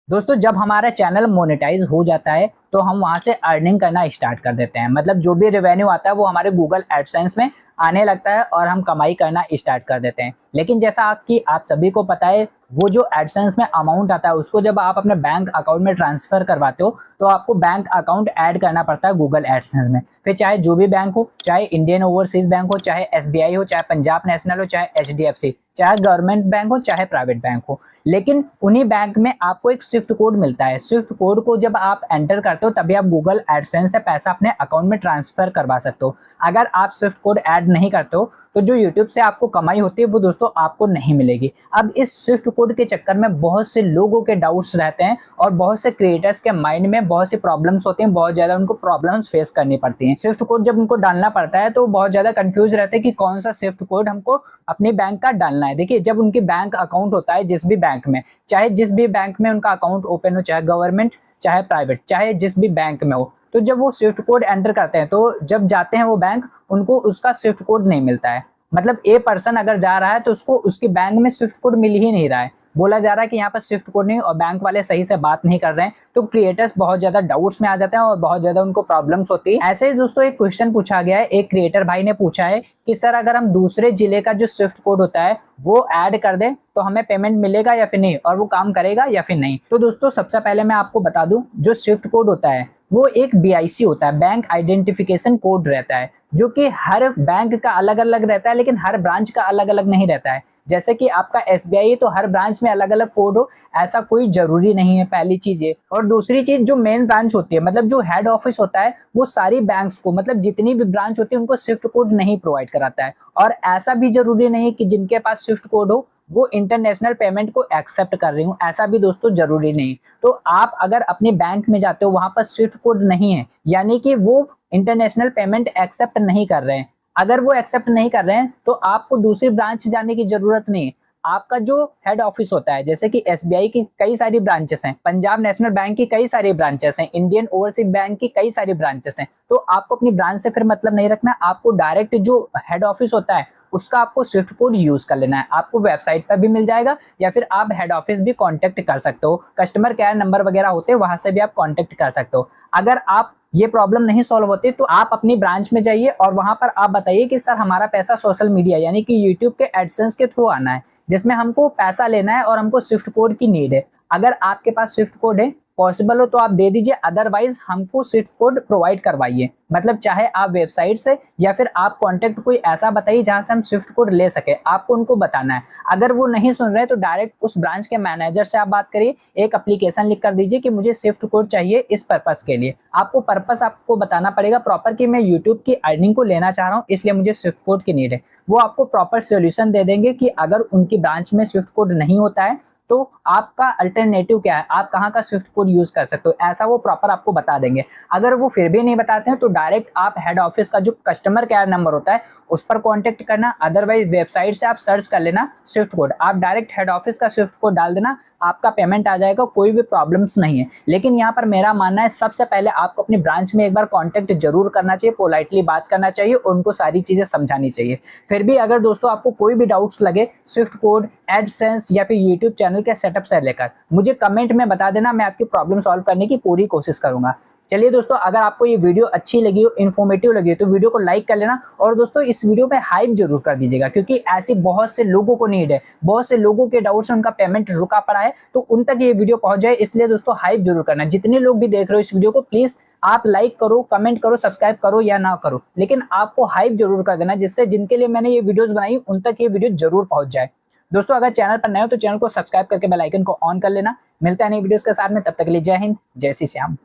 दोस्तों जब हमारा चैनल मोनेटाइज हो जाता है तो हम वहां से अर्निंग करना स्टार्ट कर देते हैं। मतलब जो भी रेवेन्यू आता है वो हमारे गूगल एडसेंस में आने लगता है और हम कमाई करना स्टार्ट कर देते हैं। लेकिन जैसा कि आप सभी को पता है, वो जो एडसेंस में अमाउंट आता है उसको जब आप अपने बैंक अकाउंट में ट्रांसफर करवाते हो तो आपको बैंक अकाउंट ऐड करना पड़ता है गूगल एडसेंस में। फिर चाहे जो भी बैंक हो, चाहे इंडियन ओवरसीज बैंक हो, चाहे एसबीआई हो, चाहे पंजाब नेशनल हो, चाहे एचडीएफसी, चाहे गवर्नमेंट बैंक हो, चाहे प्राइवेट बैंक हो, लेकिन उन्हीं बैंक में आपको एक स्विफ्ट कोड मिलता है। स्विफ्ट कोड को जब आप एंटर करते हो तभी आप गूगल एडसेंस से पैसा अपने अकाउंट में ट्रांसफर करवा सकते हो। अगर आप स्विफ्ट कोड ऐड नहीं करते हो तो जो यूट्यूब से आपको कमाई होती है वो दोस्तों आपको नहीं मिलेगी। अब इस स्विफ्ट कोड के चक्कर में बहुत से लोगों के डाउट्स रहते हैं और बहुत से क्रिएटर्स के माइंड में बहुत सी प्रॉब्लम्स होती हैं, बहुत ज़्यादा उनको प्रॉब्लम्स फेस करनी पड़ती हैं। स्विफ्ट कोड जब उनको डालना पड़ता है तो बहुत ज़्यादा कंफ्यूज रहते हैं कि कौन सा स्विफ्ट कोड हमको अपने बैंक का डालना है। देखिए, जब उनकी बैंक अकाउंट होता है जिस भी बैंक में, चाहे जिस भी बैंक में उनका अकाउंट ओपन हो, चाहे गवर्नमेंट, चाहे प्राइवेट, चाहे जिस भी बैंक में हो, तो जब वो स्विफ्ट कोड एंटर करते हैं तो जब जाते हैं वो बैंक, उनको उसका स्विफ्ट कोड नहीं मिलता है। मतलब ए पर्सन अगर जा रहा है तो उसको उसके बैंक में स्विफ्ट कोड मिल ही नहीं रहा है। बोला जा रहा है कि यहाँ पर स्विफ्ट कोड नहीं, और बैंक वाले सही से बात नहीं कर रहे हैं, तो क्रिएटर्स बहुत ज्यादा डाउट्स में आ जाते हैं और बहुत ज्यादा उनको प्रॉब्लम्स होती है। ऐसे ही दोस्तों एक क्वेश्चन पूछा गया है, एक क्रिएटर भाई ने पूछा है कि सर अगर हम दूसरे जिले का जो स्विफ्ट कोड होता है वो ऐड कर दें तो हमें पेमेंट मिलेगा या फिर नहीं, और वो काम करेगा या फिर नहीं। तो दोस्तों सबसे पहले मैं आपको बता दूं, जो स्विफ्ट कोड होता है वो एक बीआईसी होता है, बैंक आइडेंटिफिकेशन कोड रहता है, जो कि हर बैंक का अलग अलग रहता है लेकिन हर ब्रांच का अलग अलग नहीं रहता है। जैसे कि आपका एसबीआई है तो हर ब्रांच में अलग अलग कोड हो, ऐसा कोई जरूरी नहीं है, पहली चीज ये। और दूसरी चीज, जो मेन ब्रांच होती है, मतलब जो हेड ऑफिस होता है, वो सारी बैंक्स को, मतलब जितनी भी ब्रांच होती है उनको स्विफ्ट कोड नहीं प्रोवाइड कराता है। और ऐसा भी जरूरी नहीं है कि जिनके पास स्विफ्ट कोड हो वो इंटरनेशनल पेमेंट को एक्सेप्ट कर रही हूँ, ऐसा भी दोस्तों जरूरी नहीं। तो आप अगर अपने बैंक में जाते हो वहां पर स्विफ्ट कोड नहीं है, यानी कि वो इंटरनेशनल पेमेंट एक्सेप्ट नहीं कर रहे हैं। अगर वो एक्सेप्ट नहीं कर रहे हैं तो आपको दूसरी ब्रांच जाने की जरूरत नहीं है। आपका जो हेड ऑफिस होता है, जैसे कि एसबीआई की कई सारी ब्रांचेस हैं, पंजाब नेशनल बैंक की कई सारी ब्रांचेस हैं, इंडियन ओवरसीज बैंक की कई सारी ब्रांचेस हैं, तो आपको अपनी ब्रांच से फिर मतलब नहीं रखना। आपको डायरेक्ट जो हेड ऑफिस होता है उसका आपको स्विफ्ट कोड यूज कर लेना है। आपको वेबसाइट पर भी मिल जाएगा या फिर आप हेड ऑफिस भी कांटेक्ट कर सकते हो, कस्टमर केयर नंबर वगैरह होते हैं वहां से भी आप कांटेक्ट कर सकते हो। अगर आप ये प्रॉब्लम नहीं सॉल्व होती तो आप अपनी ब्रांच में जाइए और वहां पर आप बताइए कि सर हमारा पैसा सोशल मीडिया यानी कि यूट्यूब के एडसेंस के थ्रू आना है, जिसमें हमको पैसा लेना है और हमको स्विफ्ट कोड की नीड है। अगर आपके पास स्विफ्ट कोड है, पॉसिबल हो तो आप दे दीजिए, अदरवाइज हमको स्विफ्ट कोड प्रोवाइड करवाइए। मतलब चाहे आप वेबसाइट से या फिर आप कांटेक्ट कोई ऐसा बताइए जहां से हम स्विफ्ट कोड ले सके, आपको उनको बताना है। अगर वो नहीं सुन रहे तो डायरेक्ट उस ब्रांच के मैनेजर से आप बात करिए, एक एप्लीकेशन लिख कर दीजिए कि मुझे स्विफ्ट कोड चाहिए इस पर्पस के लिए। आपको पर्पस आपको बताना पड़ेगा प्रॉपर कि मैं यूट्यूब की अर्निंग को लेना चाह रहा हूँ इसलिए मुझे स्विफ्ट कोड की नीड है। वो आपको प्रॉपर सोल्यूशन दे देंगे कि अगर उनकी ब्रांच में स्विफ्ट कोड नहीं होता है तो आपका अल्टरनेटिव क्या है, आप कहाँ का स्विफ्ट कोड यूज कर सकते हो, ऐसा वो प्रॉपर आपको बता देंगे। अगर वो फिर भी नहीं बताते हैं तो डायरेक्ट आप हेड ऑफिस का जो कस्टमर केयर नंबर होता है उस पर कांटेक्ट करना, अदरवाइज वेबसाइट से आप सर्च कर लेना स्विफ्ट कोड, आप डायरेक्ट हेड ऑफिस का स्विफ्ट कोड डाल देना, आपका पेमेंट आ जाएगा, कोई भी प्रॉब्लम्स नहीं है। लेकिन यहाँ पर मेरा मानना है सबसे पहले आपको अपनी ब्रांच में एक बार कांटेक्ट जरूर करना चाहिए, पोलाइटली बात करना चाहिए, उनको सारी चीजें समझानी चाहिए। फिर भी अगर दोस्तों आपको कोई भी डाउट्स लगे स्विफ्ट कोड, एडसेंस या फिर यूट्यूब चैनल के सेटअप से लेकर, मुझे कमेंट में बता देना, मैं आपकी प्रॉब्लम सॉल्व करने की पूरी कोशिश करूंगा। चलिए दोस्तों, अगर आपको ये वीडियो अच्छी लगी हो, इन्फॉर्मेटिव लगी हो, तो वीडियो को लाइक कर लेना और दोस्तों इस वीडियो पे हाइप जरूर कर दीजिएगा, क्योंकि ऐसे बहुत से लोगों को नीड है, बहुत से लोगों के डाउट्स उनका पेमेंट रुका पड़ा है, तो उन तक ये वीडियो पहुंच जाए, इसलिए दोस्तों हाइप जरूर करना। जितने लोग भी देख रहे हो इस वीडियो को, प्लीज आप लाइक करो, कमेंट करो, सब्सक्राइब करो या ना करो, लेकिन आपको हाइप जरूर कर देना, जिससे जिनके लिए मैंने ये वीडियोस बनाई उन तक ये वीडियो जरूर पहुंच जाए। दोस्तों अगर चैनल पर नए हो तो चैनल को सब्सक्राइब करके बेल आइकन को ऑन कर लेना। मिलता है नई वीडियोस के साथ में, तब तक के लिए जय हिंद, जय श्री श्याम।